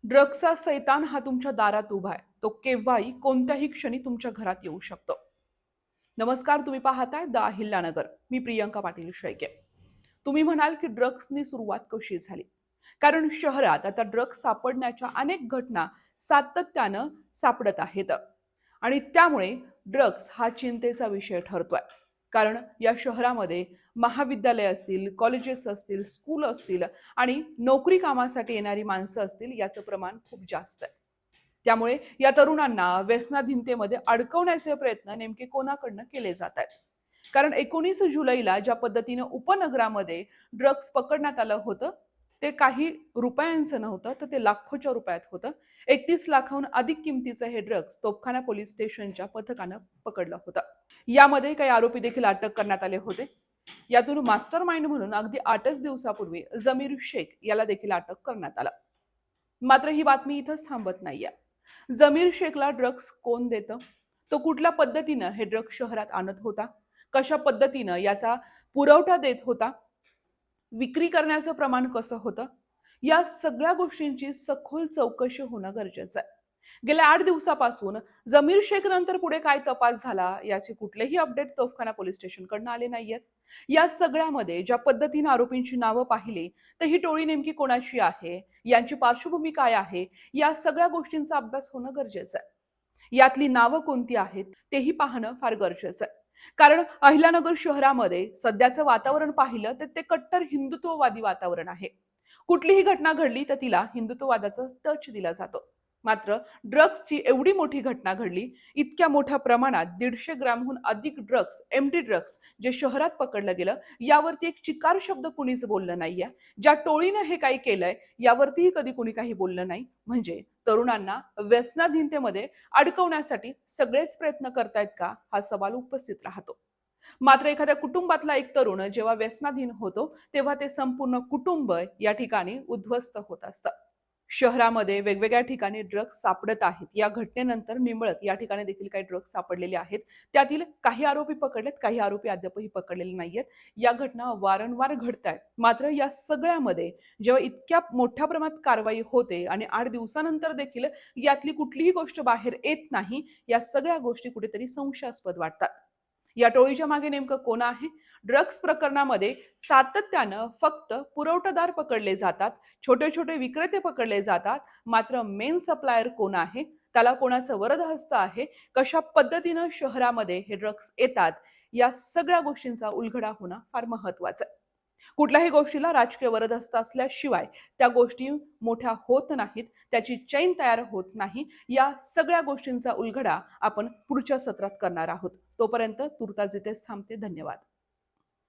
ड्रग्सचा सैतान हा तुमच्या दारात उभा आहे. तो केव्हाही कोणत्याही क्षणी तुमच्या घरात येऊ शकतो. नमस्कार, तुम्ही पाहताय द अहिल्यानगर. मी प्रियंका पाटील शेळके. तुम्ही म्हणाल की ड्रग्सनी सुरुवात कशी झाली? कारण शहरात आता ड्रग्स सापडण्याच्या अनेक घटना सातत्यानं सापडत आहेत आणि त्यामुळे ड्रग्स हा चिंतेचा विषय ठरतोय. कारण या शहरामध्ये महाविद्यालय असतील, कॉलेजेस असतील, स्कूल असतील आणि नोकरी कामासाठी येणारी माणसं असतील, याचं प्रमाण खूप जास्त आहे. त्यामुळे या तरुणांना व्यसनाधीनतेमध्ये अडकवण्याचे प्रयत्न नेमके कोणाकडनं केले जात आहेत? कारण 19 जुलैला ज्या पद्धतीनं उपनगरामध्ये ड्रग्स पकडण्यात आलं होतं, ते काही रुपयांचं नव्हतं, तर ते लाखोच्या रुपयात होतं. 31 लाखाहून अधिक किमतीचं हे ड्रग्स तोफखाना पोलीस स्टेशनच्या पथकानं पकडलं होतं. यामध्ये काही आरोपी देखील अटक करण्यात आले होते. यातून मास्टर माइंड म्हणून अगदी 8च दिवसापूर्वी जमीर शेख याला देखील अटक करण्यात आलं. मात्र ही बातमी इथंच थांबत नाहीये. जमीर शेखला ड्रग्स कोण देतं? तो कुठल्या पद्धतीनं हे ड्रग्स शहरात आणत होता? कशा पद्धतीनं याचा पुरवठा देत होता? विक्री करण्याचं प्रमाण कसं होतं? या सगळ्या गोष्टींची सखोल चौकशी होणं गरजेचं आहे. गेल्या 8 दिवसापासून जमीर शेख नंतर पुढे काय तपास झाला याचे कुठलेही अपडेट तोफखाना पोलीस स्टेशनकडनं आले नाहीयेत. या सगळ्यामध्ये ज्या पद्धतीने आरोपींची नावं पाहिली, तर ही टोळी नेमकी कोणाची आहे, यांची पार्श्वभूमी काय आहे, या सगळ्या गोष्टींचा अभ्यास होणं गरजेचं आहे. यातली नावं कोणती आहेत तेही पाहणं फार गरजेचं आहे. कारण अहिल्यानगर शहरामध्ये सध्याचं वातावरण पाहिलं तर ते कट्टर हिंदुत्ववादी वातावरण आहे. कुठलीही घटना घडली तर तिला हिंदुत्ववादाचा टच दिला जातो. मात्र ड्रग्सची एवढी मोठी घटना घडली, इतक्या मोठ्या प्रमाणात 150 ग्रॅमहून अधिक ड्रग्स, एमडी ड्रग्स जे शहरात पकडलं गेलं, यावरती एक चिकार शब्द कुणीच बोललं नाहीये. ज्या टोळीनं हे काही केलंय यावरतीही कधी कुणी काही बोललं नाही. म्हणजे तरुणांना व्यसनाधीनतेमध्ये अडकवण्यासाठी सगळेच प्रयत्न करतायत का, हा सवाल उपस्थित राहतो. मात्र एखाद्या कुटुंबातला एक तरुण जेव्हा व्यसनाधीन होतो, तेव्हा ते संपूर्ण कुटुंब या ठिकाणी उद्ध्वस्त होत असतं. शहरामध्ये वेगवेगळ्या ठिकाणी ड्रग्स सापडत आहेत. या घटनेनंतर निंबळक या ठिकाणी देखील काही ड्रग्स सापडलेले आहेत. त्यातील काही आरोपी पकडलेत, काही आरोपी अद्यापही पकडलेले नाहीयेत. या घटना वारंवार घडतायत. मात्र या सगळ्यामध्ये जेव्हा इतक्या मोठ्या प्रमाणात कारवाई होते आणि 8 दिवसानंतर देखील यातली कुठलीही गोष्ट बाहेर येत नाही, या सगळ्या गोष्टी कुठेतरी संशयास्पद वाटतात. या टोळीच्या मागे नेमकं कोण आहे? ड्रग्स प्रकरणामध्ये सातत्यानं फक्त पुरवठादार पकडले जातात, छोटे-छोटे विक्रेते पकडले जातात. मात्र मेन सप्लायर कोण आहे? त्याला कोणाचं वरदहस्त आहे? कशा पद्धतीनं शहरामध्ये हे ड्रग्स येतात? या सगळ्या गोष्टींचा उलगडा होणं फार महत्वाचं आहे. कुठल्याही गोष्टीला राजकीय वरदहस्त असल्याशिवाय त्या गोष्टी मोठ्या होत नाहीत, त्याची चैन तयार होत नाही. या सगळ्या गोष्टींचा उलगडा आपण पुढच्या सत्रात करणार आहोत. तोपर्यंत तुर्तास इथेच थांबते. धन्यवाद.